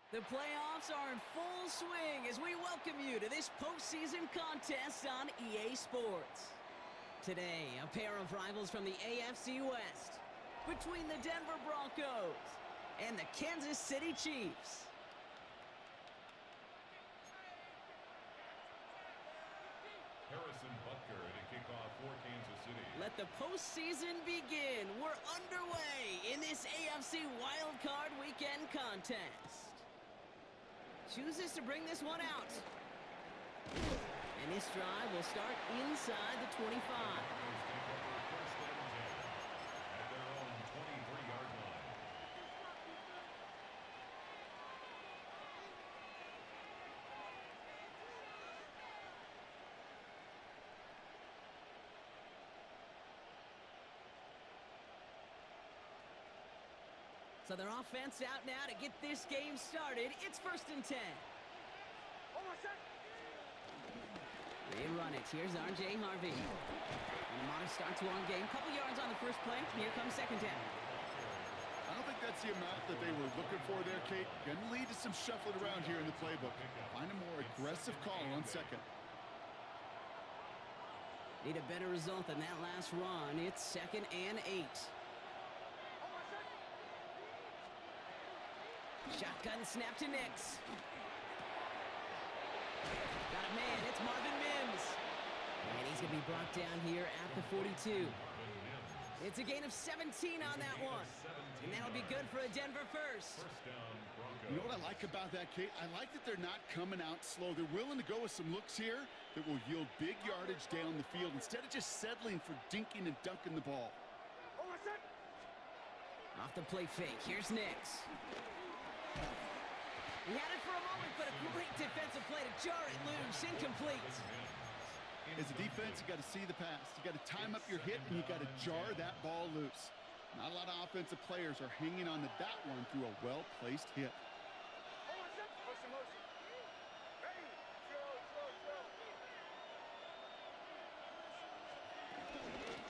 The playoffs are in full swing as we welcome you to this postseason contest on EA Sports. Today, a pair of rivals from the AFC West between the Denver Broncos and the Kansas City Chiefs. Harrison Butker to kick off for Kansas City. Let the postseason begin. We're underway in this AFC Wildcard Weekend contest. Chooses to bring this one out. And this drive will start inside the 25. At their own 23-yard line. So their offense out now to get this game started. It's 1st and 10. They run it. Here's R.J. Harvey. And a modest start to one game. Couple yards on the first play. Here comes 2nd down. I don't think that's the amount that they were looking for there, Kate. Going to lead to some shuffling around here in the playbook. Find a more aggressive call on 2nd. Need a better result than that last run. It's 2nd and 8. Shotgun snap to Nix. Got a man, it's Marvin Mims. And he's going to be brought down here at the 42. It's a gain of 17 on that one. And that'll be good for a Denver first. You know what I like about that, Kate? I like that they're not coming out slow. They're willing to go with some looks here that will yield big yardage down the field instead of just settling for dinking and dunking the ball. Off the play fake, here's Nix. He had it for a moment, but a great defensive play to jar it loose. Incomplete. As a defense, you got to see the pass. You got to time up your hit, and you got to jar that ball loose. Not a lot of offensive players are hanging on to that one through a well-placed hit.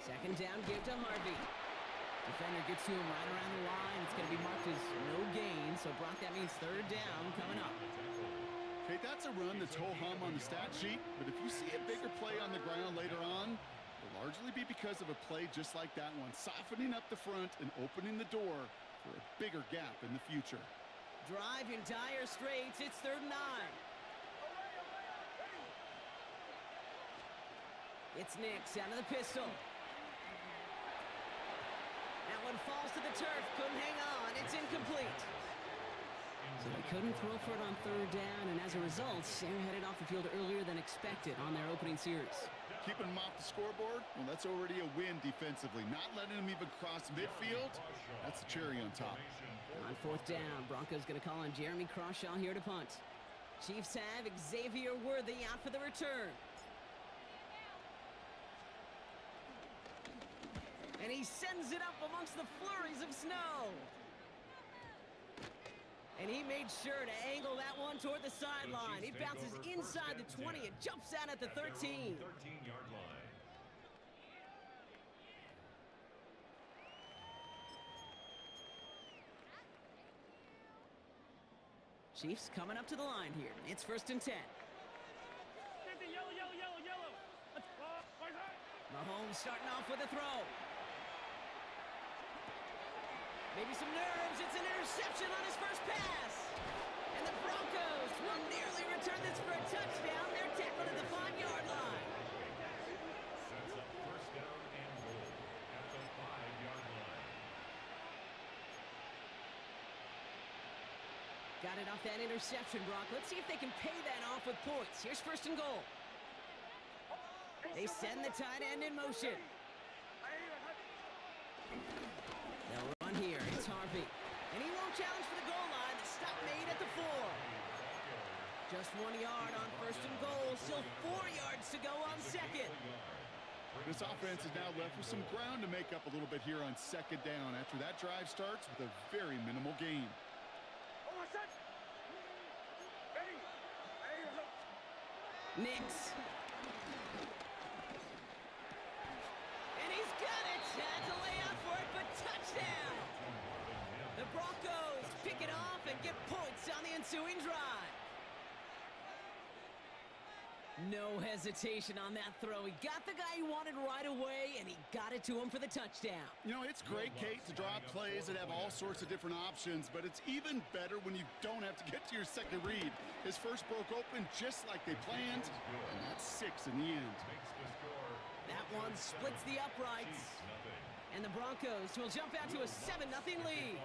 Second down, give to Harvey. Defender gets to him right around the line. It's going to be marked as no gain. So, Brock, that means 3rd down coming up. Okay, that's a run that's ho-hum on the stat sheet. But if you see a bigger play on the ground later on, it'll largely be because of a play just like that one. Softening up the front and opening the door for a bigger gap in the future. Drive in dire straits. It's 3rd and 9. It's Nix out of the pistol. That one falls to the turf. Couldn't hang on. It's incomplete. So they couldn't throw for it on 3rd down, and as a result, they're headed off the field earlier than expected on their opening series. Keeping them off the scoreboard, well, that's already a win defensively. Not letting them even cross midfield, that's the cherry on top. On 4th down, Broncos going to call on Jeremy Crawshaw here to punt. Chiefs have Xavier Worthy out for the return. And he sends it up amongst the flurries of snow. And he made sure to angle that one toward the sideline. He bounces inside the 20 and jumps out at the 13. 13-yard line. Chiefs coming up to the line here. It's 1st and 10. Yellow. Mahomes starting off with a throw. Maybe some nerves. It's an interception on his first pass. And the Broncos will nearly return this for a touchdown. They're tackled at the 5-yard line. Sets up 1st down and goal at the 5-yard line. Got it off that interception, Brock. Let's see if they can pay that off with points. Here's 1st and goal. They send the tight end in motion. They'll run here. It's Harvey. And he won't challenge for the goal line. The stop made at the 4. Just 1 yard on 1st and goal. Still 4 yards to go on 2nd. This offense is now left with some ground to make up a little bit here on 2nd down after that drive starts with a very minimal gain. Nix. And he's got it. Had to lay out for it, but touchdown. The Broncos pick it off and get points on the ensuing drive. No hesitation on that throw. He got the guy he wanted right away, and he got it to him for the touchdown. You know, it's great, Kate, to draw plays that have all sorts of different options, but it's even better when you don't have to get to your second read. His first broke open just like they planned, and that's 6 in the end. That one splits the uprights. And the Broncos will jump out to a 7-0 lead.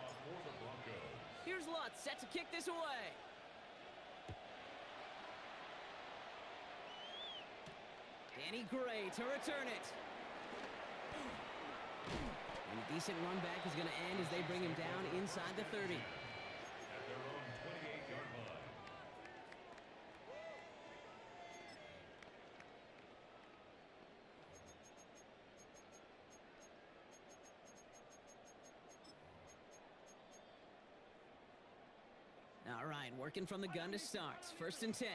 Here's Lutz set to kick this away. Danny Gray to return it. And a decent run back is going to end as they bring him down inside the 30. At their own 28-yard line. All right, working from the gun to start. 1st and 10.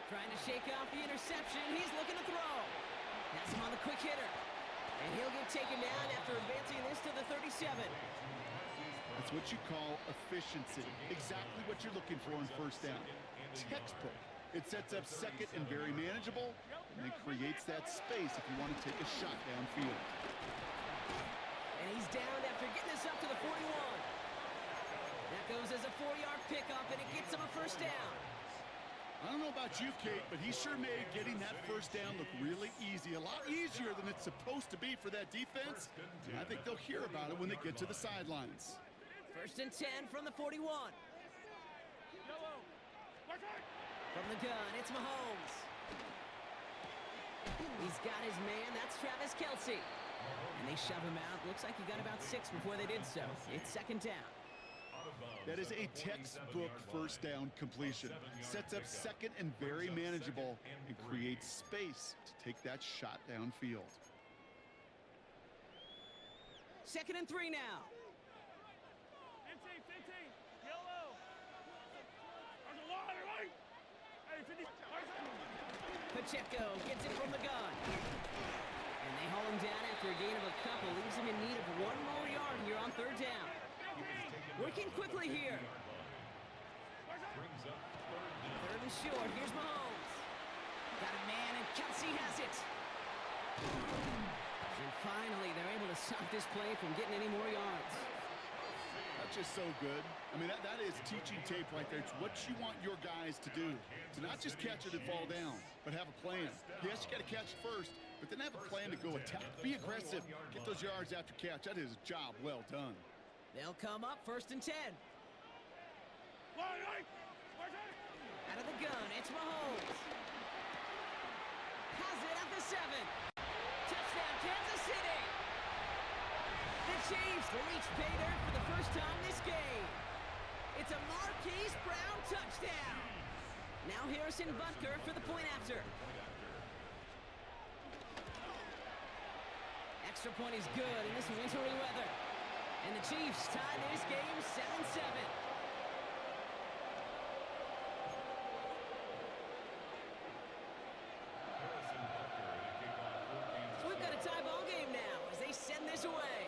Trying to shake off the interception. He's looking to throw. That's him on the quick hitter. And he'll get taken down after advancing this to the 37. That's what you call efficiency. Exactly what you're looking for on 1st down. Textbook. It sets up second and very manageable, and it creates that space if you want to take a shot downfield. And he's down after getting this up to the 41. That goes as a 4-yard pickup, and it gets him a 1st down. I don't know about you, Kate, but he sure made getting that 1st down look really easy. A lot easier than it's supposed to be for that defense. And I think they'll hear about it when they get to the sidelines. 1st and 10 from the 41. From the gun, it's Mahomes. He's got his man. That's Travis Kelce. And they shove him out. Looks like he got about 6 before they did so. It's 2nd down. That is a textbook 1st down completion. Sets up second and very manageable and creates space to take that shot downfield. 2nd and 3 now. Pacheco gets it from the gun. And they haul him down after a gain of a couple. Leaves him in need of 1 more yard here on 3rd down. Working quickly here. 3rd and short. Here's Mahomes. Got a man, and Kelce has it. And finally, they're able to stop this play from getting any more yards. That's just so good. I mean, that is teaching tape right there. It's what you want your guys to do. To not just catch it and fall down, but have a plan. Yes, you got to catch it first, but then have a plan to go attack. Be aggressive. Get those yards after catch. That is a job well done. They'll come up 1st and 10. Out of the gun, it's Mahomes. Has it at the 7. Touchdown, Kansas City. The Chiefs reach pay dirt for the first time this game. It's a Marquise Brown touchdown. Now Harrison Butker for the point after. Extra point is good in this wintry weather. And the Chiefs tie this game 7-7. So we've got a tie ball game now as they send this away.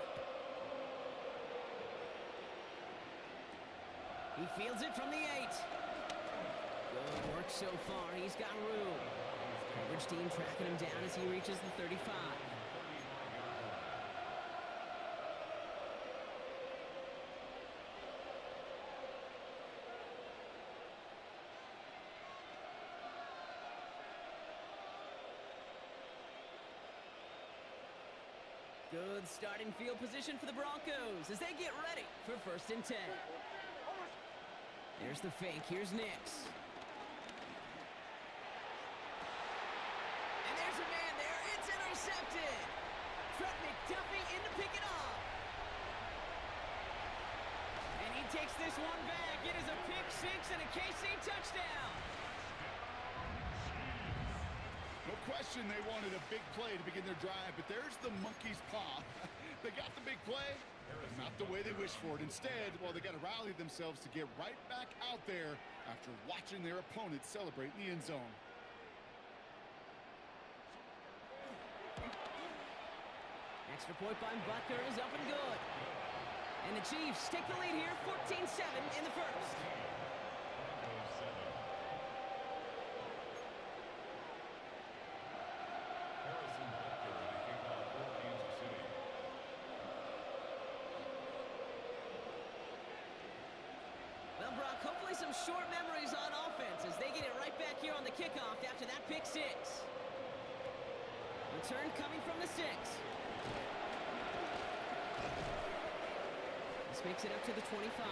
He fields it from the 8. Good work so far. He's got room. Coverage team tracking him down as he reaches the 35. Good starting field position for the Broncos as they get ready for 1st and 10. There's the fake. Here's Nix. And there's a man there. It's intercepted. Trent McDuffie in to pick it off. And he takes this one back. It is a pick 6 and a KC touchdown. No question they wanted a big play to begin their drive, but there's the monkey's paw. They got the big play, but not the way they wished for it. Instead, well, they got to rally themselves to get right back out there after watching their opponent celebrate in the end zone. Extra point by Butker is up and good. And the Chiefs take the lead here, 14-7 in the first. Well, Brock, hopefully some short memories on offense as they get it right back here on the kickoff after that pick six. Return coming from the 6. This makes it up to the 25.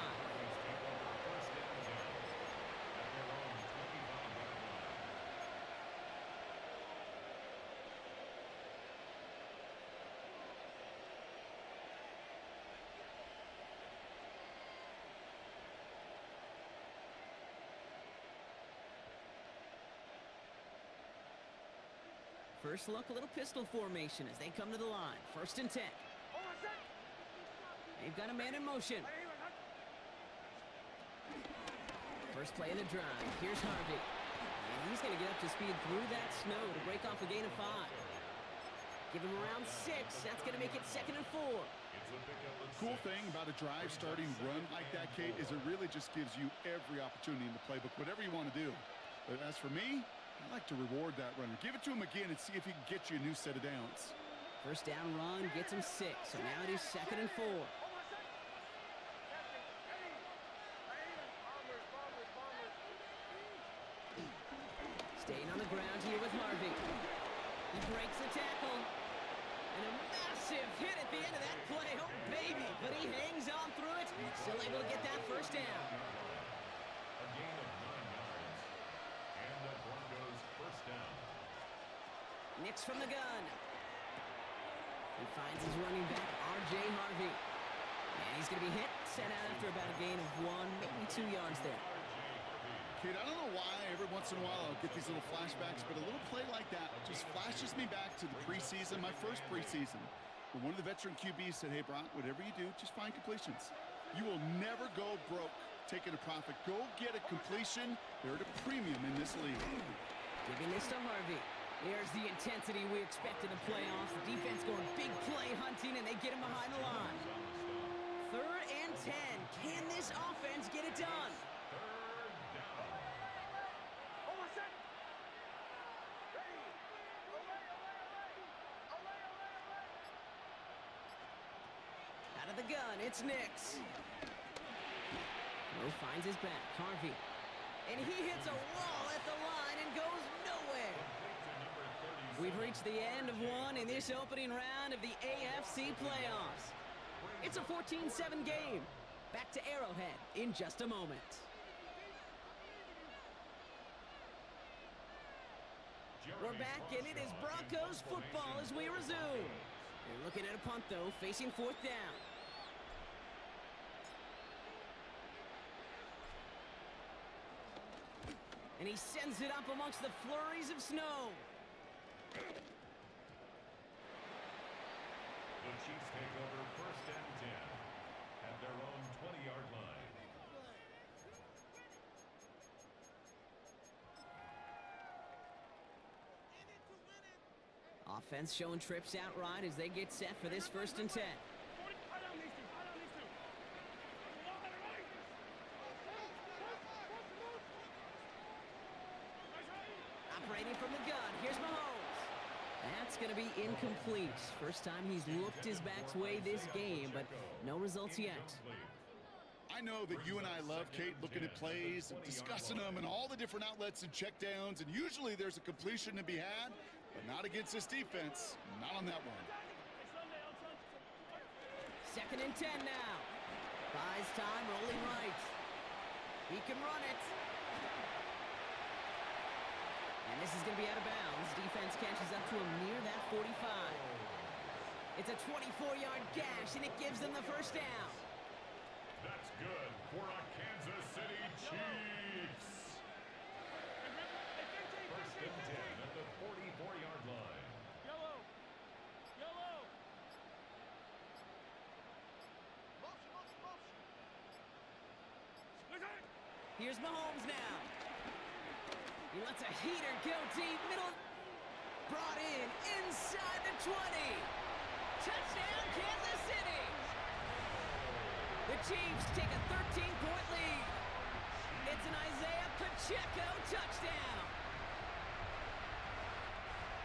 First look, a little pistol formation as they come to the line. 1st and 10. They've got a man in motion. First play of the drive. Here's Harvey. And he's going to get up to speed through that snow to break off a gain of 5. Give him around 6. That's going to make it 2nd and 4. Cool thing about a drive starting run like that, Kate, is it really just gives you every opportunity in the playbook, whatever you want to do. But as for me, I like to reward that runner. Give it to him again and see if he can get you a new set of downs. First down run gets him 6. So now it is 2nd and 4. Staying on the ground here with Harvey. He breaks the tackle. And a massive hit at the end of that play. Oh, baby. But he hangs on through it. Still able to get that first down. A gain of 9 yards. And the Broncos first down. Nix from the gun. He finds his running back, R.J. Harvey. And he's going to be hit, set out after about a gain of 1, maybe 2 yards there. Kate, I don't know why every once in a while I'll get these little flashbacks, but a little play like that just flashes me back to the preseason, my first preseason, where one of the veteran QBs said, hey, Brock, whatever you do, just find completions. You will never go broke taking a profit. Go get a completion. They're at a premium in this league. Giving this to Harvey. There's the intensity we expect in the playoffs. The defense going big play hunting, and they get him behind the line. 3rd and 10. Can this offense get it done? Out of the gun, it's Nix. Moore finds his back, Harvey. And he hits a wall at the line and goes nowhere. We've reached the end of one in this opening round of the AFC playoffs. It's a 14-7 game. Back to Arrowhead in just a moment. We're back, and it is Broncos football as we resume. They're looking at a punt, though, facing 4th down. And he sends it up amongst the flurries of snow. The Chiefs take over 1st and 10 at their own 20-yard line. Offense showing trips out right as they get set for this 1st and 10. Operating from the gun, here's Mahomes. That's going to be incomplete. First time he's looked his back's way this game, but no results yet. I know that you and I love, Kate, looking at plays, and discussing them, and all the different outlets and checkdowns, and usually there's a completion to be had, but not against this defense. Not on that one. 2nd and 10 now. Buys time, rolling right. He can run it. And this is going to be out of bounds. Defense catches up to him near that 45. It's a 24-yard gash, and it gives them the first down. That's good for a Kansas City Chiefs. 1st and 10 at the 44-yard line. Yellow. Here's Mahomes now. He lets a heater go deep, middle. Brought in inside the 20. touchdown, Kansas City! The Chiefs take a 13-point lead. It's an Isaiah Pacheco touchdown.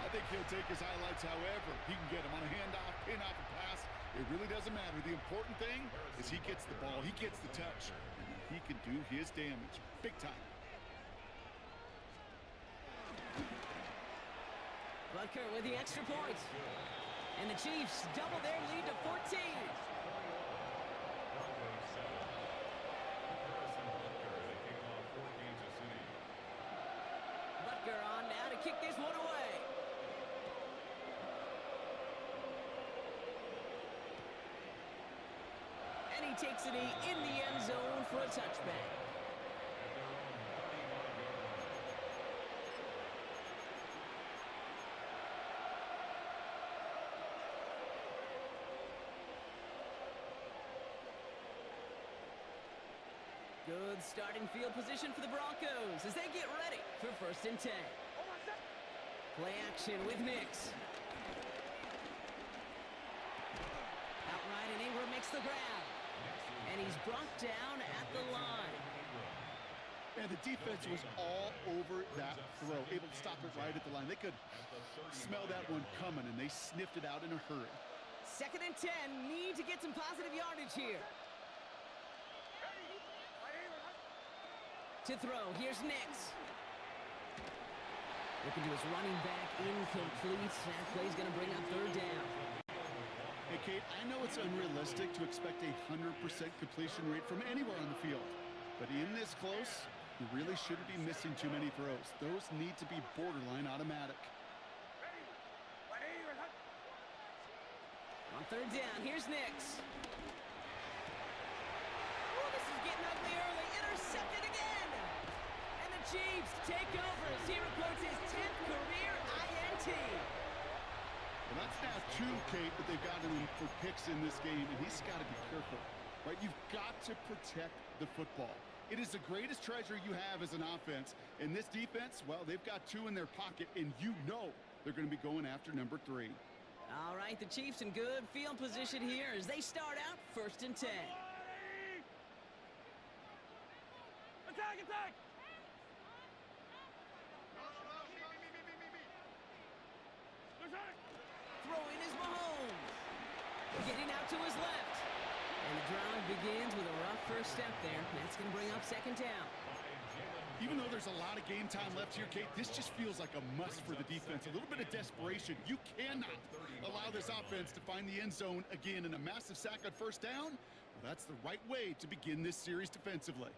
I think he'll take his highlights however he can get him on a handoff, pin off a pass. It really doesn't matter. The important thing is he gets the ball, he gets the touch, and he can do his damage big time. Butker with the extra point. And the Chiefs double their lead to 14. Butker on now to kick this one away. And he takes it in the end zone for a touchback. Good starting field position for the Broncos as they get ready for 1st and 10. Play action with Nix. Outright and Ingram makes the grab. And he's brought down at the line. And the defense was all over that throw, able to stop it right at the line. They could smell that one coming, and they sniffed it out in a hurry. 2nd and 10, need to get some positive yardage here. To throw, here's Nix. Looking to his running back, incomplete. That play's going to bring up 3rd down. Hey, Kate, I know it's unrealistic to expect a 100% completion rate from anywhere on the field. But in this close, you really shouldn't be missing too many throws. Those need to be borderline automatic. On 3rd down, here's Nix. Oh, this is getting ugly early. Intercepted again. And the Chiefs take over as he records his 10th career INT. Well, that's now 2, Kate, that they've gotten him for picks in this game, and he's got to be careful, right? You've got to protect the football. It is the greatest treasure you have as an offense. And this defense, well, they've got 2 in their pocket, and you know they're going to be going after number 3. All right, the Chiefs in good field position here as they start out 1st and 10. Attack, attack! Throwing is Mahomes. Getting out to his left. And the drive begins with a rough first step there. That's going to bring up 2nd down. Even though there's a lot of game time left here, Kate, this just feels like a must for the defense. A little bit of desperation. You cannot allow this offense to find the end zone again, and a massive sack on 1st down. Well, that's the right way to begin this series defensively.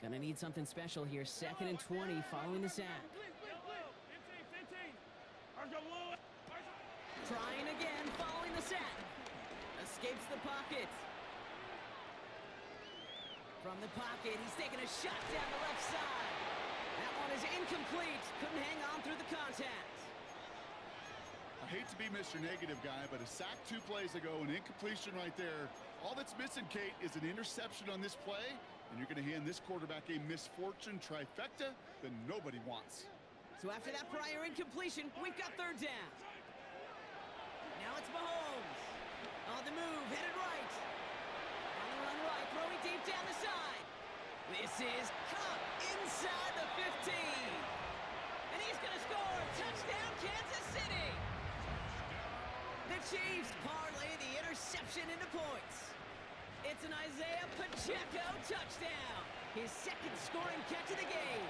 Gonna need something special here. 2nd and 20 following the sack. Trying again following the sack. Escapes the pocket. From the pocket, he's taking a shot down the left side. That one is incomplete. Couldn't hang on through the contact. I hate to be Mr. Negative guy, but a sack 2 plays ago, an incompletion right there. All that's missing, Kate, is an interception on this play, and you're going to hand this quarterback a misfortune trifecta that nobody wants. So after that prior incompletion, we've got 3rd down. Now it's Mahomes. On the move, headed right. On the run right, throwing deep down the side. This is caught inside the 15. And he's going to score. Touchdown, Kansas City. The Chiefs parlay the interception into points. It's an Isaiah Pacheco touchdown. His 2nd scoring catch of the game.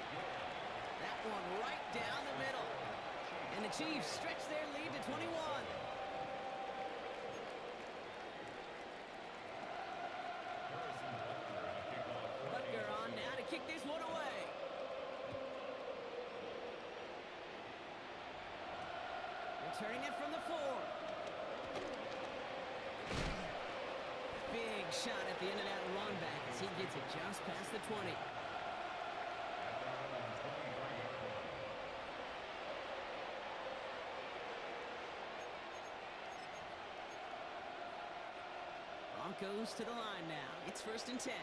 That one right down the middle. And the Chiefs stretch their lead to 21. Butker on now to kick this one away. Returning it from the 4. Big shot at the end of that run back as he gets it just past the 20. Broncos to the line now. It's 1st and 10.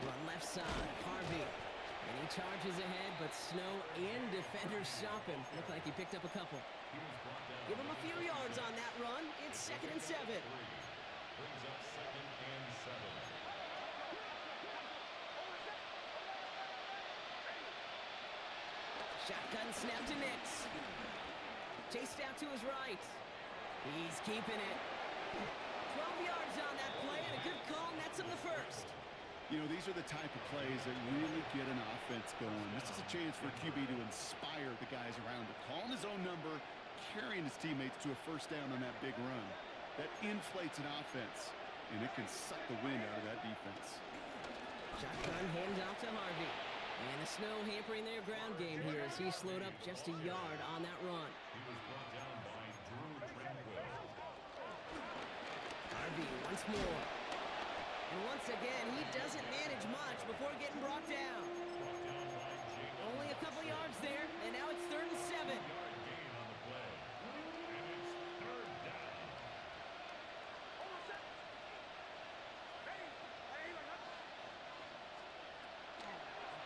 Run left side, Harvey. And He charges ahead, but snow and defenders stop him. Looked like he picked up a couple. Give him a few yards on that run. It's 2nd and 7. Brings up 2nd and 7. Shotgun snap to Nix. Chased out to his right. He's keeping it. 12 yards on that play, and a good call nets him the first. You know, these are the type of plays that really get an offense going. This is a chance for QB to inspire the guys around him. Calling his own number, carrying his teammates to a first down on that big run. That inflates an offense, and it can suck the wind out of that defense. Shotgun handoff to Harvey. And the snow hampering their ground game here as he slowed up just a yard on that run. He was brought down by Drew Tranquill. Harvey once more. And once again, he doesn't manage much before getting brought down. Brought down by Jacob. Only a couple yards there, and now it's 3rd and 7. Yard gain on the play. And it's 3rd down.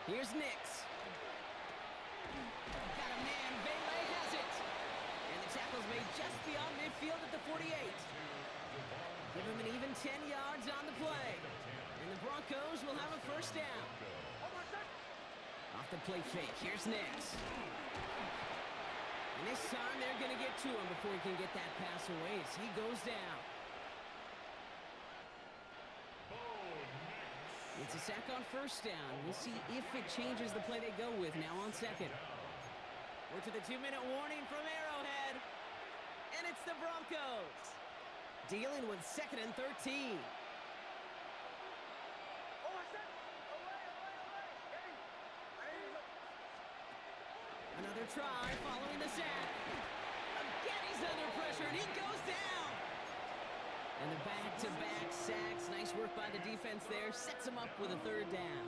Here's Nix. Got a man, Vele has it. And the tackle's made just beyond midfield at the 48. Give him an even 10 yards on the play. And the Broncos will have a first down. Off the play fake, here's Nix. And this time they're going to get to him before he can get that pass away as he goes down. It's a sack on first down. We'll see if it changes the play they go with now on 2nd. We're to the 2-minute warning from Arrowhead. And it's the Broncos dealing with 2nd and 13. Another try following the sack. Again, he's under pressure, and he goes down. And the back-to-back sacks. Nice work by the defense there. Sets him up with a 3rd down.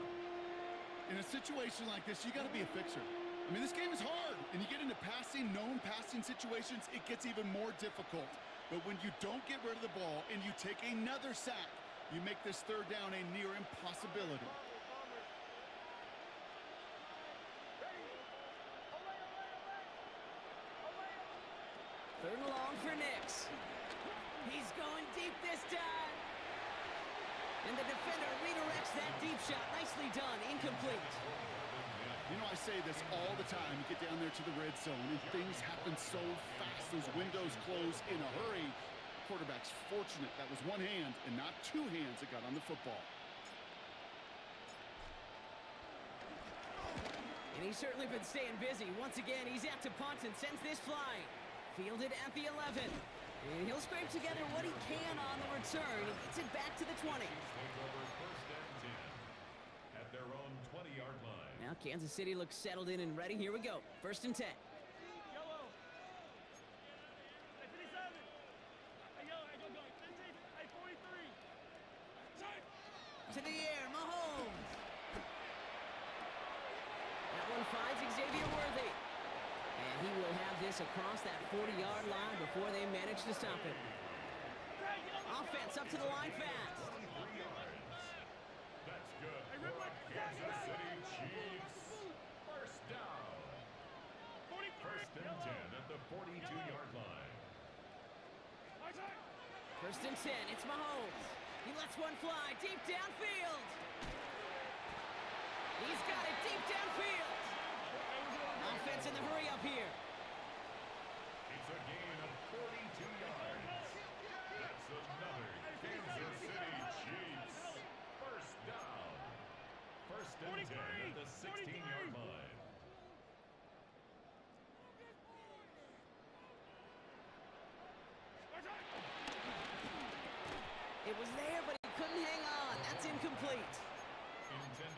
In a situation like this, you got to be a fixer. I mean, this game is hard, and you get into known passing situations, it gets even more difficult. But when you don't get rid of the ball and you take another sack, you make this 3rd down a near impossibility. Third and long for Nix. He's going deep this time. And the defender redirects that deep shot. Nicely done. Incomplete. You know, I say this all the time. You get down there to the red zone, and things happen so fast. Those windows close in a hurry. Quarterback's fortunate that was one hand and not two hands that got on the football. And he's certainly been staying busy. Once again, he's out to punt and sends this flying. Fielded at the 11. And he'll scrape together what he can on the return. He gets it back to the 20. Take over 1st and 10 at their own 20-yard line. Now Kansas City looks settled in and ready. Here we go. 1st and 10. Yellow. Hey, 57. Hey, yellow. Hey, go. 15. Hey, 43. Check. To the air, Mahomes. That one finds Xavier Worthy. And he will have this across that 40-yard line before they manage to stop him. Offense up to the line fast. 23 yards. That's good for Kansas City Chiefs. First down. 1st and 10 at the 42-yard line. 1st and 10. It's Mahomes. He lets one fly deep downfield. He's got it deep downfield. Offense in the hurry up here. It's a gain of 42 yards. That's another Kansas City Chiefs. First down. 1st and 10 at the 16-yard line. It was there, but he couldn't hang on. That's incomplete.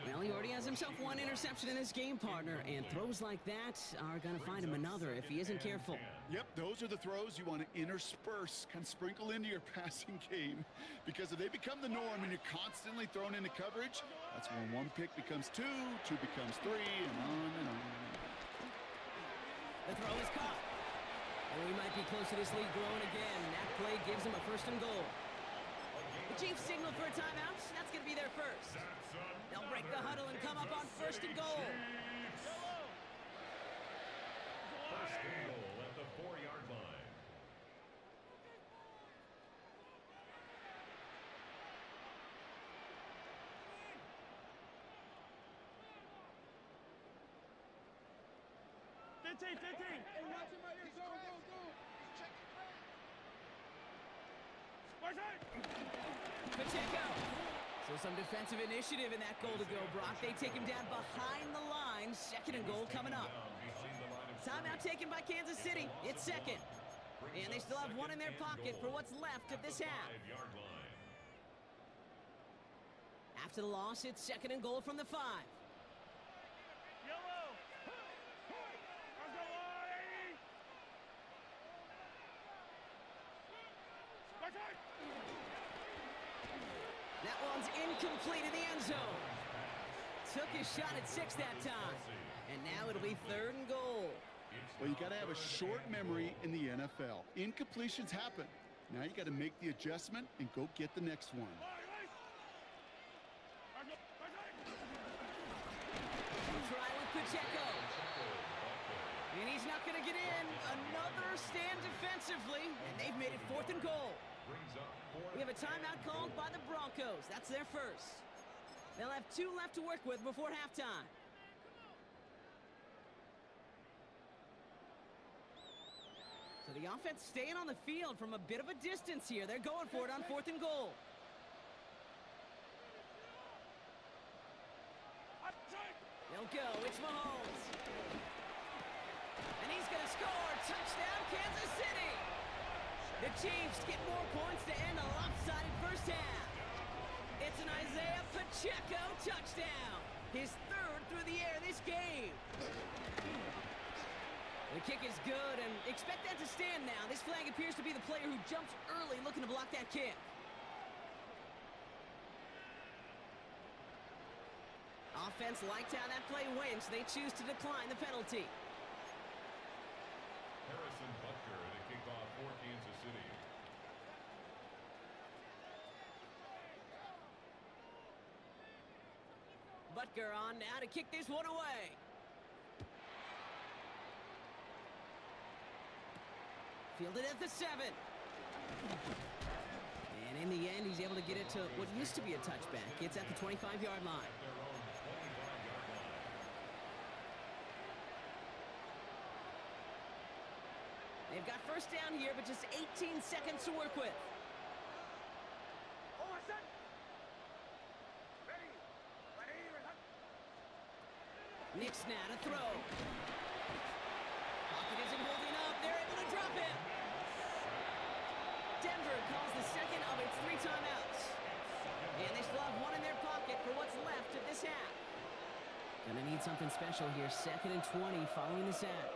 Well, he already has himself one interception in his game, partner, and throws like that are going to find him another if he isn't careful. Yep, those are the throws you want to intersperse, kind of sprinkle into your passing game. Because if they become the norm and you're constantly thrown into coverage, that's when one pick becomes two becomes three, and on and on. The throw is caught. And we might be close to this lead growing again. That play gives him a 1st and goal. The Chiefs signal for a timeout. That's going to be their first. They'll break the huddle and come up on first and goal. First and goal at the 4-yard line. Fifteen. Hey, watch him right here. Go. Check it. Right side. Pacheco. So some defensive initiative in that goal to go, Brock. They take him down behind the line. Second and goal coming up. Timeout taken by Kansas City. It's second. And they still have one in their pocket for what's left of this half. After the loss, it's second and goal from the 5. Yellow. Let's go, Lottie. Right side. That one's incomplete in the end zone. Took his shot at 6 that time. And now it'll be third and goal. Well, you got to have a short memory in the NFL. Incompletions happen. Now you got to make the adjustment and go get the next one. Try with Pacheco. And he's not going to get in. Another stand defensively. And they've made it fourth and goal. We have a timeout called by the Broncos. That's their first. They'll have 2 left to work with before halftime. So the offense staying on the field from a bit of a distance here. They're going for it on fourth and goal. They'll go. It's Mahomes. And he's going to score. Touchdown, Kansas City. The Chiefs get more points to end a lopsided first half. It's an Isaiah Pacheco touchdown. His third through the air this game. The kick is good, and expect that to stand now. This flag appears to be the player who jumps early looking to block that kick. Offense liked how that play went, so they choose to decline the penalty. Harrison Butker to kick off for Kansas City. Butker on now to kick this one away. Fielded at the 7. And in the end, he's able to get it to what used to be a touchback. It's at the 25-yard line. They've got first down here, but just 18 seconds to work with. Nick's now to throw. Pocket isn't holding up. They're able to drop it. Denver calls the second of its 3 timeouts. And they still have one in their pocket for what's left of this half. Gonna need something special here. Second and 20 following the sack.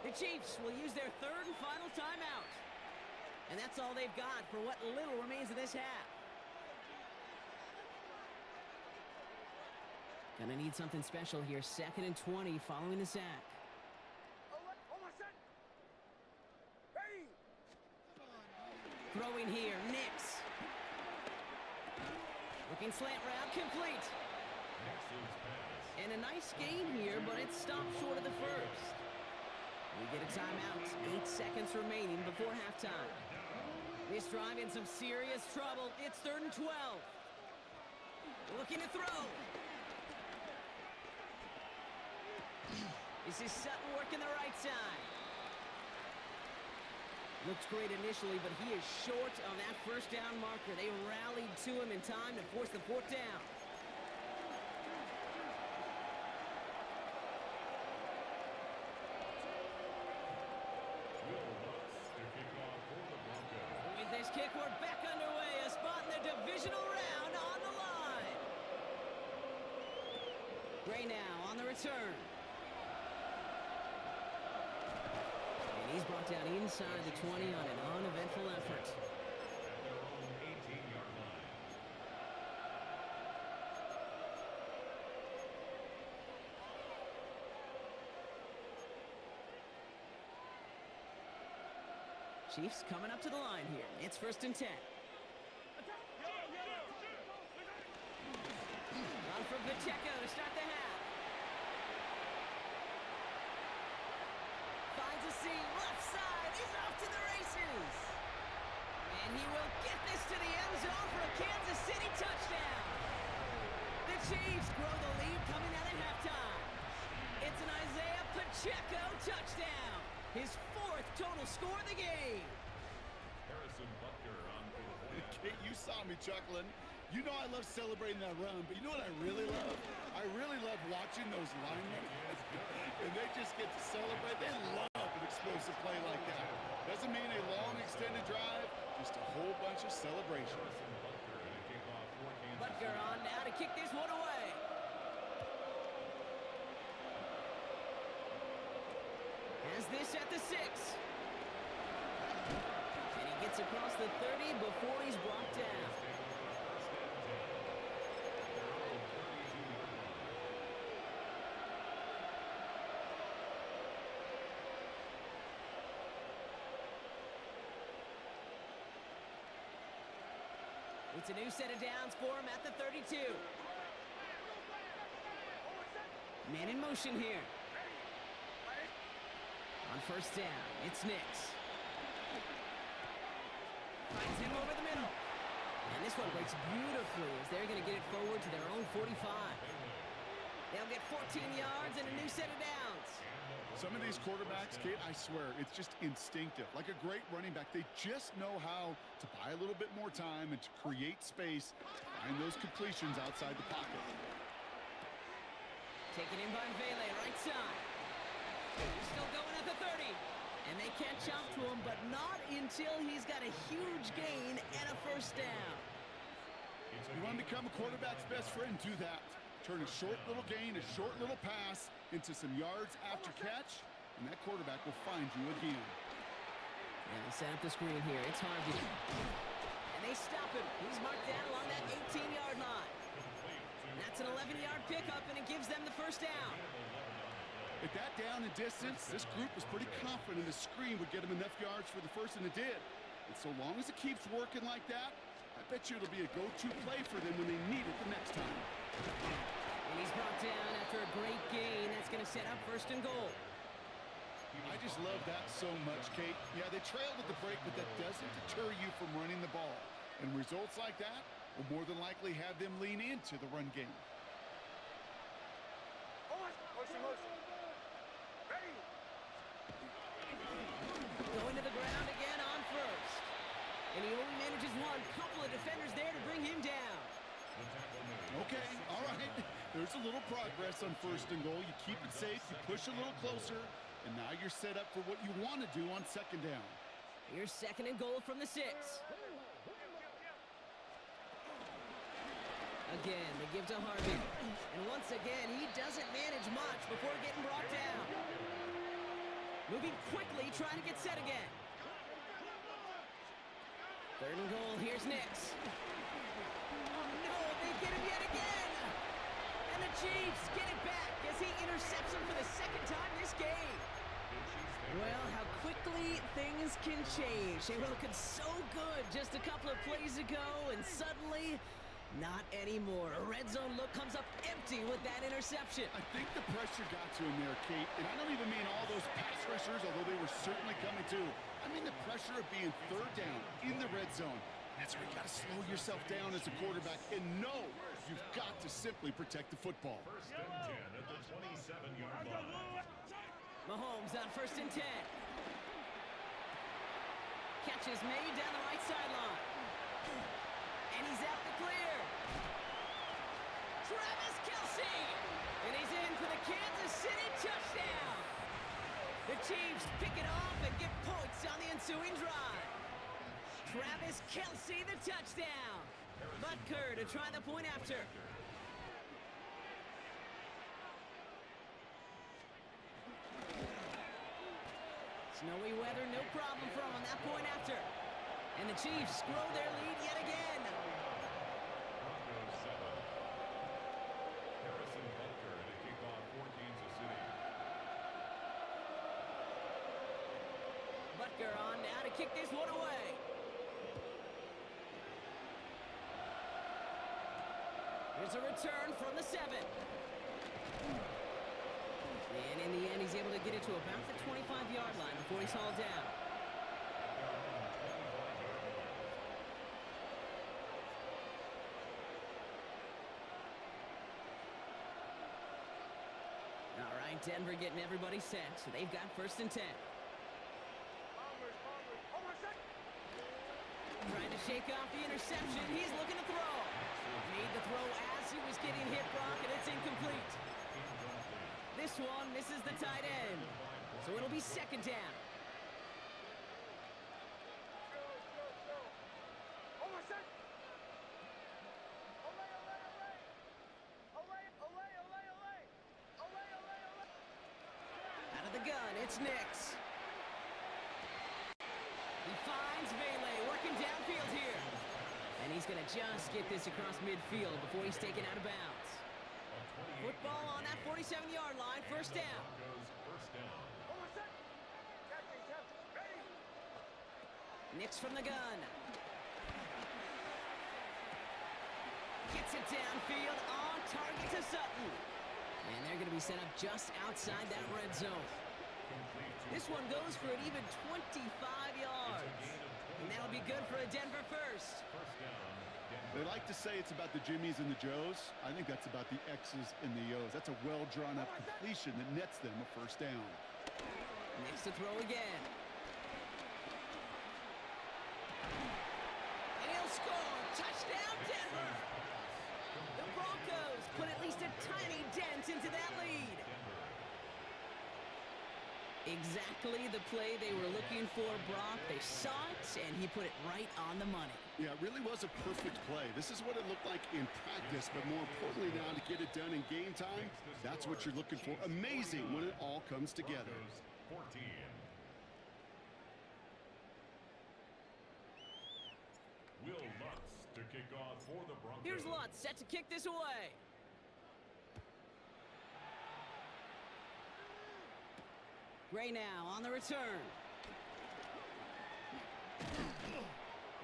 The Chiefs will use their third and final timeout. And that's all they've got for what little remains of this half. Gonna need something special here. Second and 20 following the sack. Throwing here, Nix. Looking slant route, complete. And a nice gain here, but it stopped short of the first. We get a timeout. 8 seconds remaining before halftime. This drive in some serious trouble. It's third and 12. Looking to throw. This is Sutton working the right side. Looks great initially, but he is short on that first down marker. They rallied to him in time to force the fourth down. With this kick, we're back underway. A spot in the divisional round on the line. Gray now on the return. And he's brought down inside the 20 on an uneventful effort. Chiefs coming up to the line here. It's 1st and 10. On for Pacheco to start the half. Finds a seam, left side. He's off to the races. And he will get this to the end zone for a Kansas City touchdown. The Chiefs grow the lead coming out at halftime. It's an Isaiah Pacheco touchdown. His 4th total score of the game. Harrison Butker on for the point. Kate, you saw me chuckling. You know I love celebrating that run, but you know what I really love? I really love watching those linemen. And they just get to celebrate. They love an explosive play like that. Doesn't mean a long extended drive, just a whole bunch of celebration. Harrison Butker to kick off for Kansas Butker City. on now to kick this one away. Has this at the 6. And he gets across the 30 before he's brought down. It's a new set of downs for him at the 32. Man in motion here. On 1st down, it's Nix. Finds him over the middle. And this one breaks beautifully as they're going to get it forward to their own 45. They'll get 14 yards and a new set of downs. Some of these quarterbacks, Kate, I swear, it's just instinctive. Like a great running back, they just know how to buy a little bit more time and to create space to find those completions outside the pocket. Taken in by Vele, right side. He's still going at the 30. And they can't jump to him, but not until he's got a huge gain and a 1st down. You want to become a quarterback's best friend, do that. Turn a short little gain, a short little pass into some yards after catch, and that quarterback will find you again. And they set up the screen here. It's Harvey. And they stop him. He's marked down along that 18-yard line. That's an 11-yard pickup, and it gives them the 1st down. At that down and distance, this group was pretty confident the screen would get them enough yards for the 1st, and it did. And so long as it keeps working like that, I bet you it'll be a go-to play for them when they need it the next time. And he's brought down after a great gain. That's going to set up 1st and goal. I just love that so much, Kate. Yeah, they trailed at the break, but that doesn't deter you from running the ball. And results like that will more than likely have them lean into the run game. Going to the ground again on 1st. And he only manages one. Couple of defenders there to bring him down. Okay, all right. There's a little progress on 1st and goal. You keep it safe, you push a little closer, and now you're set up for what you want to do on 2nd down. Here's 2nd and goal from the 6. Again, they give to Harvey. And once again, he doesn't manage much before getting brought down. Moving quickly, trying to get set again. 3rd and goal, here's Nix. Oh no, they get him yet again! And the Chiefs get it back as he intercepts him for the 2nd time this game. Well, how quickly things can change. They were looking so good just a couple of plays ago, and suddenly, not anymore. A red zone look comes up empty with that interception. I think the pressure got to him there, Kate. And I don't even mean all those pass rushers, although they were certainly coming too. I mean the pressure of being 3rd down in the red zone. That's where you got to slow yourself down as a quarterback and know you've got to simply protect the football. 1st and 10 at the 27-yard line. Mahomes on 1st and 10. Catch is made down the right sideline. And he's out the clear. Travis Kelce! And he's in for the Kansas City touchdown. The Chiefs pick it off and get points on the ensuing drive. Travis Kelce, the touchdown. Butker to try the point after. Snowy weather, no problem for him on that point after. And the Chiefs grow their lead yet again. Broncos 7. Harrison Butker to kick off for Kansas City. Butker on now to kick this one away. Here's a return from the 7. And in the end, he's able to get it to about the 25-yard line before he's hauled down. All right, Denver getting everybody set, so they've got 1st and 10. Trying to shake off the interception. He's looking to throw. Made the throw as he was getting hit, Brock, and it's incomplete. This one misses the tight end, so it'll be 2nd down. Out of the gun, it's Nix. He finds Vele working downfield here. And he's going to just get this across midfield before he's taken out of bounds. Football on that 47-yard line, 1st down. Nix from the gun. Gets it downfield on target to Sutton. And they're going to be set up just outside that red zone. This one goes for an even 25 yards. And that'll be good for a Denver first. They like to say it's about the Jimmies and the Joes. I think that's about the X's and the O's. That's a well-drawn-up completion that nets them a 1st down. Next to throw again. And he'll score. Touchdown, Denver. The Broncos put at least a tiny dent into that lead. Exactly the play they were looking for, Brock. They saw it, and he put it right on the money. Yeah, it really was a perfect play. This is what it looked like in practice, but more importantly now to get it done in game time, that's what you're looking for. Amazing when it all comes together. 14. Will Lutz to kick off for the Broncos. Here's Lutz set to kick this away. Gray now on the return.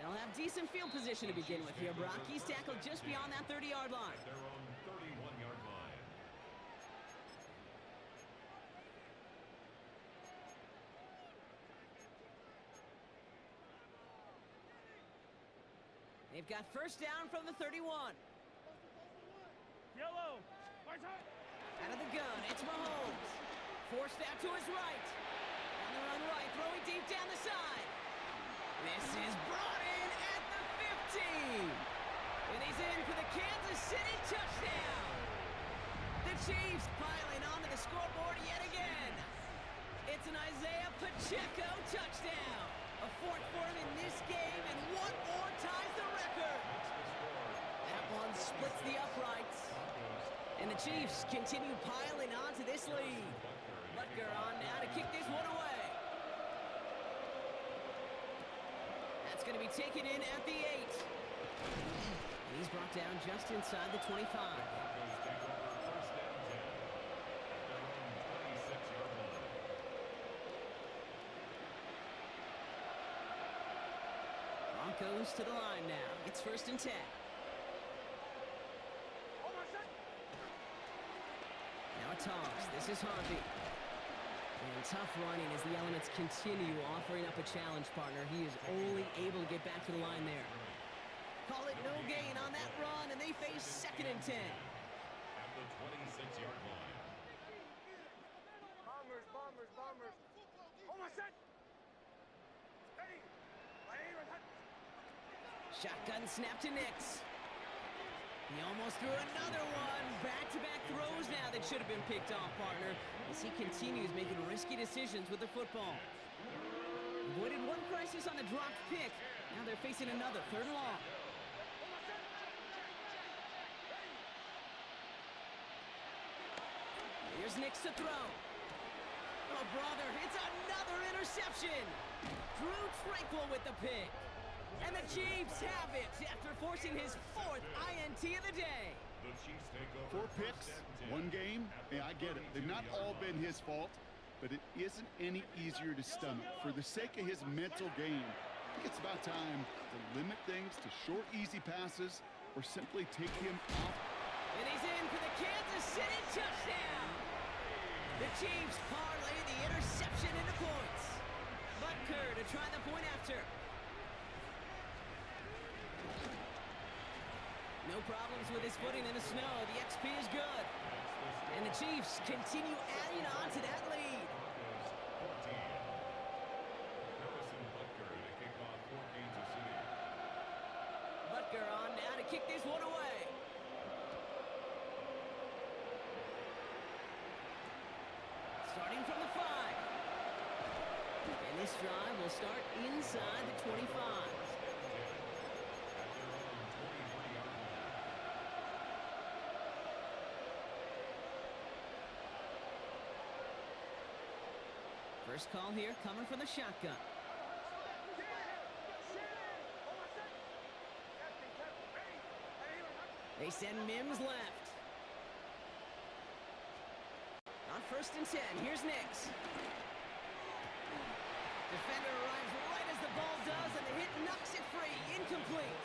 They'll have decent field position to begin with here, Brock. He's tackled just beyond that 30-yard line. At their own 31-yard line. They've got 1st down from the 31. Yellow. Right side. Out of the gun, it's Mahomes. Forced out to his right. On the run right, throwing deep down the side. This is brought in at the 15. And he's in for the Kansas City touchdown. The Chiefs piling onto the scoreboard yet again. It's an Isaiah Pacheco touchdown. A 4th for him in this game, and one more ties the record. That one splits the uprights. And the Chiefs continue piling onto this lead. Butker on now to kick this one away. That's going to be taken in at the 8. And he's brought down just inside the 25. Broncos to the line now. It's 1st and 10. Now a toss. This is Harvey. And tough running as the elements continue offering up a challenge, partner. He is only able to get back to the line there. Call it no gain on that run, and they face 2nd and 10. At the 26-yard line. Bombers. Almost set. Steady. Shotgun snap to Nix. He almost threw another one. Back-to-back throws now that should have been picked off, partner, as he continues making risky decisions with the football. Avoided one crisis on the dropped pick. Now they're facing another 3rd and long. Here's Nix to throw. Oh, brother, it's another interception. Drew Tranquill with the pick. And the Chiefs have it after forcing his 4th INT of the day. The Chiefs take over. 4 picks, 1 game. Yeah, I get it. They've not all been his fault, but it isn't any easier to stomach. For the sake of his mental game, I think it's about time to limit things to short, easy passes or simply take him off. And he's in for the Kansas City touchdown. The Chiefs parlay the interception into points. Butker to try the point after. No problems with his footing in the snow. The XP is good. And the Chiefs continue adding on to that lead. Butker on now to kick this one away. Starting from the 5. And this drive will start inside the 25. First call here coming from the shotgun. They send Mims left. On 1st and 10, here's Nix. Defender arrives right as the ball does, and the hit knocks it free. Incomplete.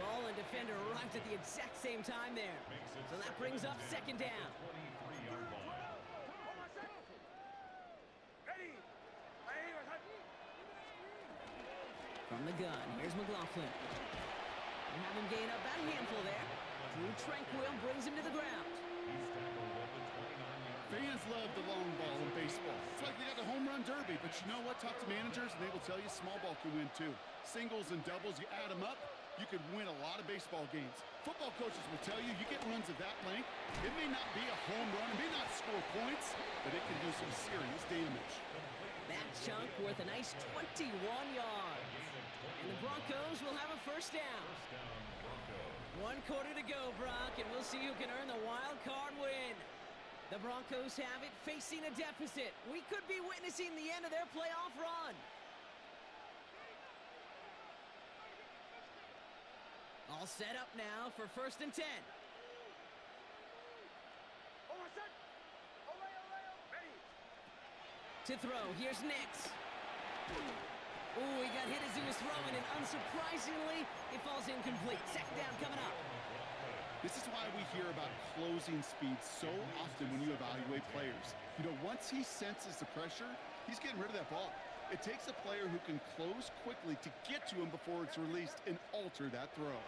Ball and defender arrived at the exact same time there. So that brings up 2nd down. From the gun, here's McLaughlin. They have him gain up about a handful there. Drew Tranquill brings him to the ground. Fans love the long ball in baseball. It's like they got the home run derby, but you know what? Talk to managers and they will tell you small ball can win too. Singles and doubles, you add them up, you could win a lot of baseball games. Football coaches will tell you, you get runs of that length, it may not be a home run, it may not score points, but it can do some serious damage. That chunk worth a nice 21 yards. And the Broncos will have a 1st down. 1 quarter to go, Brock, and we'll see who can earn the wild card win. The Broncos have it, facing a deficit. We could be witnessing the end of their playoff run. All set up now for 1st and 10. To throw, here's Nix. Ooh, he got hit as he was throwing, and unsurprisingly, it falls incomplete. 2nd down coming up. This is why we hear about closing speed so often when you evaluate players. You know, once he senses the pressure, he's getting rid of that ball. It takes a player who can close quickly to get to him before it's released and alter that throw.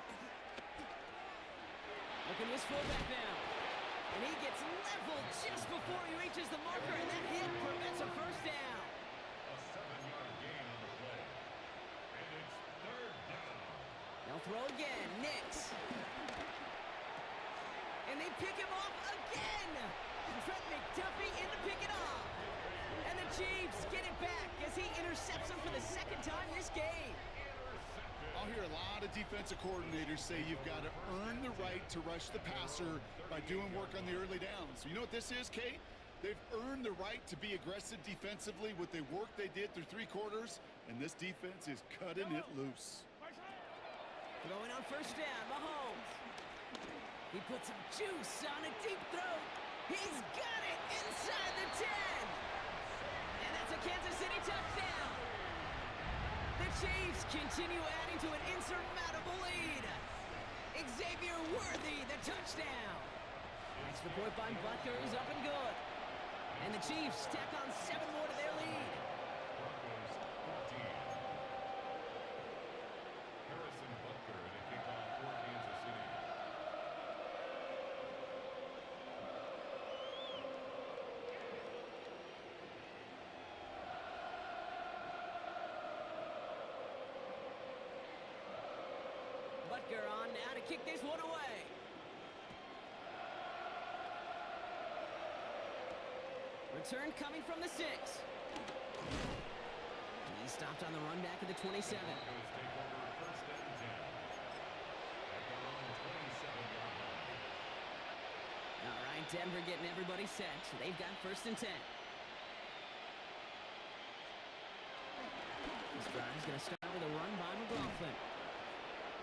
Look at his fullback now. And he gets leveled just before he reaches the marker, and that hit prevents a 1st down. A 7-yard gain on the play. And it's 3rd down. They'll throw again. Nix. And they pick him off again. Trent McDuffie in to pick it off. And the Chiefs get it back as he intercepts him for the 2nd time this game. I'll hear a lot of defensive coordinators say you've got to earn the right to rush the passer by doing work on the early downs. You know what this is, Kate? They've earned the right to be aggressive defensively with the work they did through 3 quarters, and this defense is cutting it loose. Throwing on 1st down, Mahomes. He puts some juice on a deep throw. He's got it inside the 10. And that's a Kansas City touchdown. The Chiefs continue adding to an insurmountable lead. Xavier Worthy, the touchdown. Extra point by Butker is up and good. And the Chiefs tack on 7 more to their lead. Harrison Butker to kick off for Kansas City. Butker on now to kick this one away. Return coming from the 6. He stopped on the run back at the 27. Broncos take over 1st and 10. At their own 27-yard line. All right, Denver getting everybody set. They've got 1st and 10. This drive's going to start with a run by McLaughlin.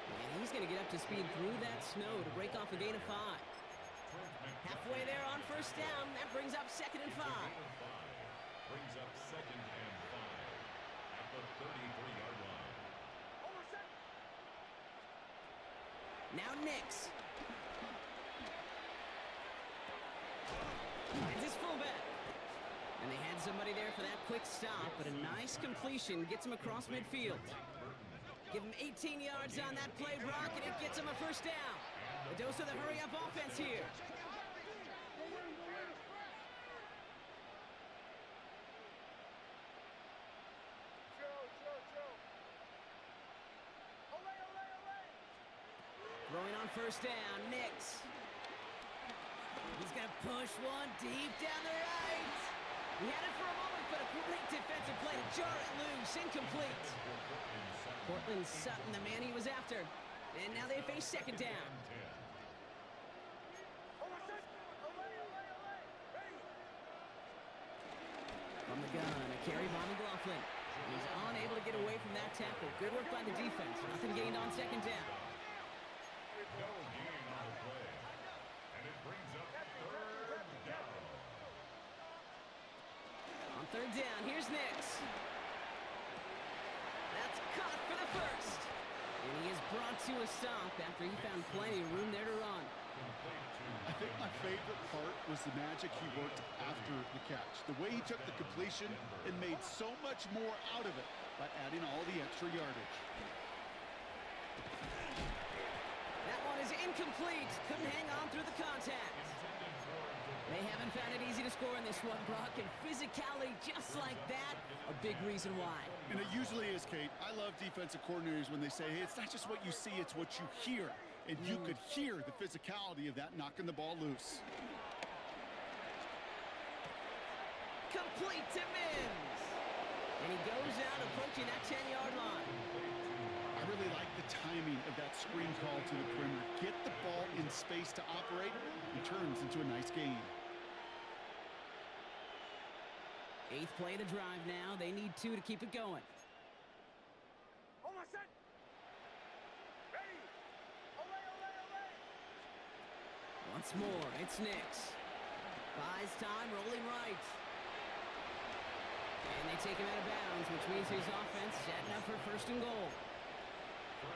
And he's going to get up to speed through that snow to break off a gain of 5. Halfway there on 1st down. That brings up 2nd and 5. Brings up 2nd and 5 at the 33-yard line. Almost set. Now Nix. It's his fullback. And they had somebody there for that quick stop, but a nice completion gets him across midfield. Give him 18 yards on that play, Brock, and it gets him a first down. A dose of the hurry-up offense here. Throwing on first down, Nix. He's going to push one deep down the right. He had it for a moment, but a great defensive play to jar it loose. Incomplete. Cortland Sutton, the man he was after. And now they face second down. From the gun, a carry by McLaughlin. He's unable to get away from that tackle. Good work by the defense. Nothing gained on second down. No gain on the play. And it brings up 3rd down. On third down, here's Nix. That's caught for the first. And he is brought to a stop after he found plenty of room there to run. I think my favorite part was the magic he worked after the catch. The way he took the completion and made so much more out of it by adding all the extra yardage. That one is incomplete. Couldn't hang on through the contact. They haven't found it easy to score in this one, Brock, and physicality just like that, a big reason why. And it usually is, Kate. I love defensive coordinators when they say, hey, it's not just what you see, it's what you hear. And you could hear the physicality of that knocking the ball loose. Complete to Mims. And he goes out approaching that 10-yard line. I really like the timing of that screen call to the perimeter. Get the ball in space to operate and turns into a nice gain. 8th play of the drive now. They need 2 to keep it going. Almost set. Ready. Once more, it's Nix. Buys time, rolling right. And they take him out of bounds, which means his offense setting up for 1st and goal.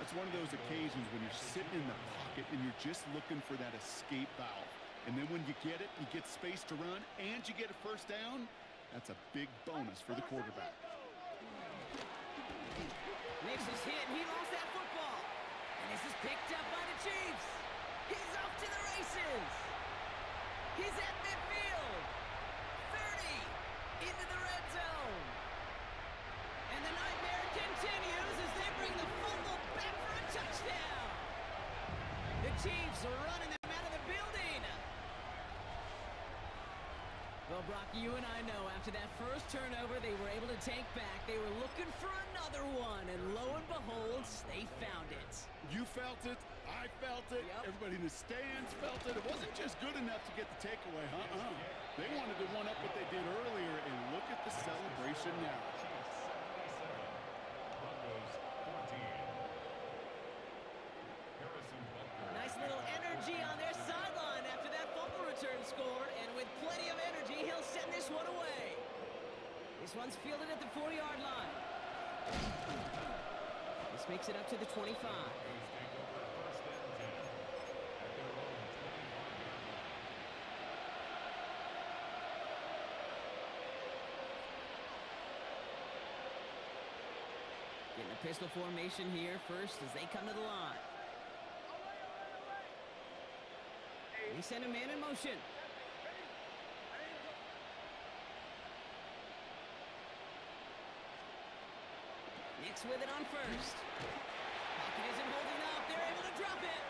It's one of those occasions when you're sitting in the pocket and you're just looking for that escape valve. And then when you get it, you get space to run, and you get a first down. That's a big bonus for the quarterback. Nix is hit, and he lost that football. And this is picked up by the Chiefs. He's off to the races. He's at midfield. 30 into the red zone. And the nightmare continues as they bring the fumble back for a touchdown. The Chiefs are running them out of the building. Well, Brock, you and I know after that first turnover, they were able to take back. They were looking for another one, and lo and behold, they found it. You felt it. I felt it. Yep. Everybody in the stands felt it. It wasn't just good enough to get the takeaway, They wanted to one-up what they did earlier, and look at the celebration now. Nice little energy on their sideline after that fumble return scored, and with plenty of energy, he'll send this one away. This one's fielded at the 4-yard line. This makes it up to the 25. Getting a pistol formation here first as they come to the line. They send a man in motion. Nix with it on first. Pocket isn't holding up. They're able to drop it.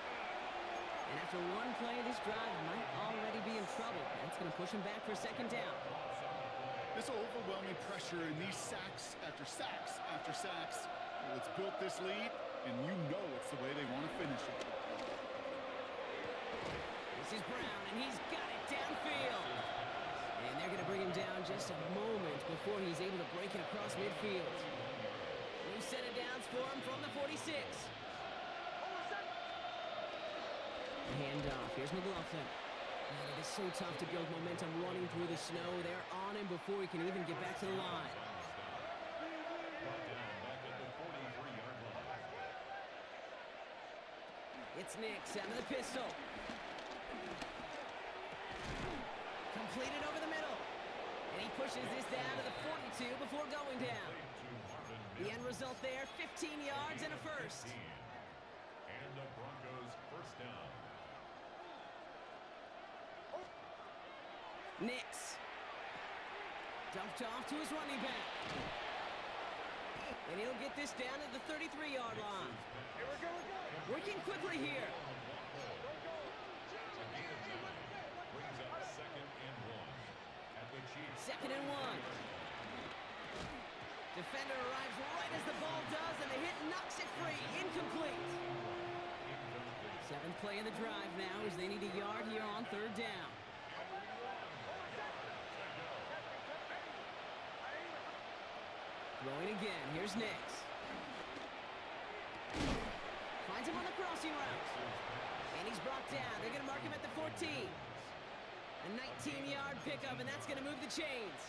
And after one play, this drive might already be in trouble. That's going to push him back for second down. This overwhelming pressure and these sacks after sacks after sacks, well, it's built this lead, and you know it's the way they want to finish it. This is Brown, and he's got it downfield. And they're going to bring him down just a moment before he's able to break it across midfield. New set of downs for him from the 46. Handoff. Here's McLaughlin. Man, it is so tough to build momentum running through the snow. They're on him before he can even get back to the line. Brought down back at the 43-yard line. It's Nix out of the pistol. Completed over the middle. And he pushes this down to the 42 before going down. The end result there, 15 yards and a first. And the Broncos first down. Nix. Dumped off to his running back. And he'll get this down to the 33-yard line. Here we go. Working quickly here. Brings up 2nd and 1 at the Chiefs. 2nd and 1. Defender arrives right as the ball does, and the hit knocks it free. Incomplete. 7th play of the drive now as they need a yard here on 3rd down. Throwing again. Here's Nix. Finds him on the crossing route. And he's brought down. They're going to mark him at the 14. A 19-yard pickup, and that's going to move the chains.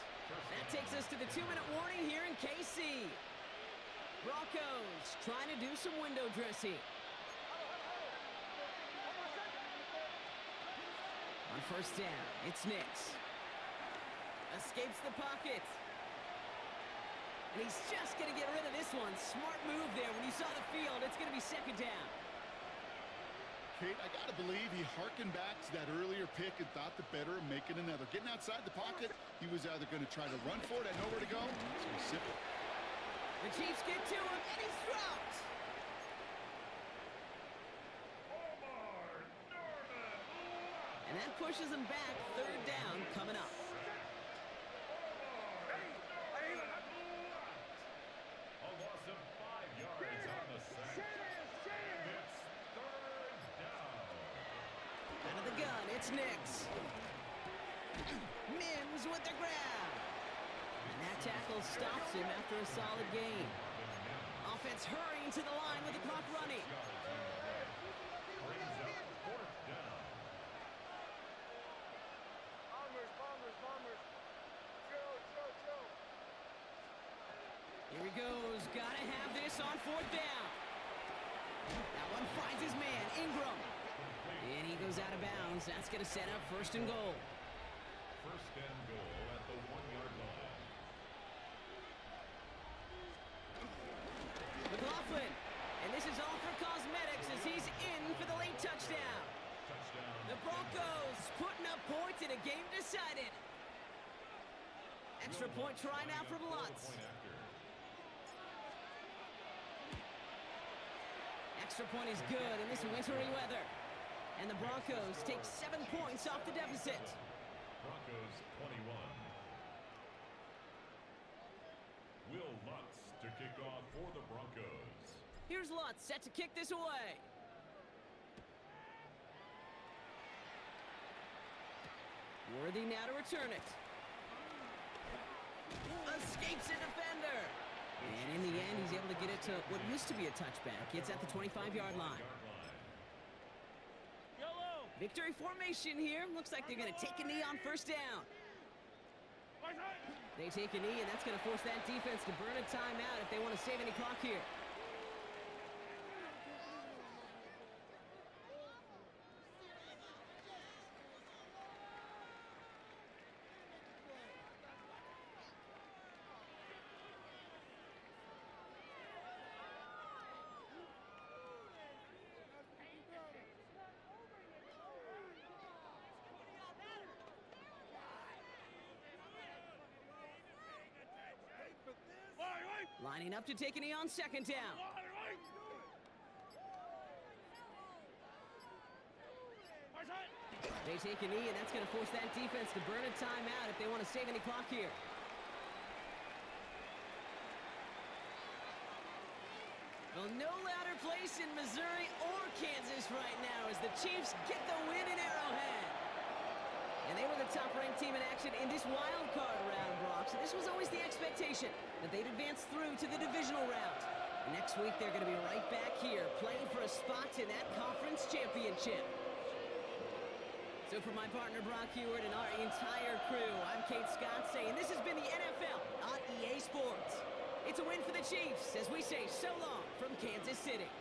That takes us to the 2-minute warning here in KC. Broncos trying to do some window dressing. On 1st down, it's Nix. Escapes the pocket. And he's just going to get rid of this one. Smart move there. When you saw the field, it's going to be 2nd down. Kate, I got to believe he harkened back to that earlier pick and thought the better of making another. Getting outside the pocket, he was either going to try to run for it, had nowhere to go, so he sipped it. The Chiefs get to him, and he's dropped. And that pushes him back. 3rd down coming up. A loss of 5 yards on the sack. And it's 3rd down. Out of the gun, it's Nix. Mims with the grab. And that tackle stops him after a solid gain. Offense hurrying to the line with the clock running. Brings up 4th down. Bombers. Chill. Here he goes. Gotta have this on 4th down. That one finds his man, Ingram. And he goes out of bounds. That's going to set up 1st and goal. 1st and goal at the 1-yard line. McLaughlin. And this is all for cosmetics as he's in for the late touchdown. Touchdown. The Broncos putting up points in a game decided. Extra point try now from Lutz. Extra point is good in this wintry weather. And the Broncos take 7 points off the deficit. Broncos 21. Will Lutz to kick off for the Broncos. Here's Lutz set to kick this away. Worthy now to return it. Escapes a defender. And in the end, he's able to get it to what used to be a touchback. It's at the 25-yard line. Victory formation here. Looks like they're going to take a knee on 1st down. They take a knee, and that's going to force that defense to burn a timeout if they want to save any clock here. Lining up to take a knee on 2nd down. They take a knee, and that's going to force that defense to burn a timeout if they want to save any clock here. Well, no louder place in Missouri or Kansas right now as the Chiefs get the win in Arrowhead. And they were the top-ranked team in action in this wild card round, Brock. So this was always the expectation that they'd advance through to the divisional round. Next week, they're going to be right back here playing for a spot in that conference championship. So for my partner Brock Heward and our entire crew, I'm Kate Scott saying this has been the NFL on EA Sports. It's a win for the Chiefs as we say so long from Kansas City.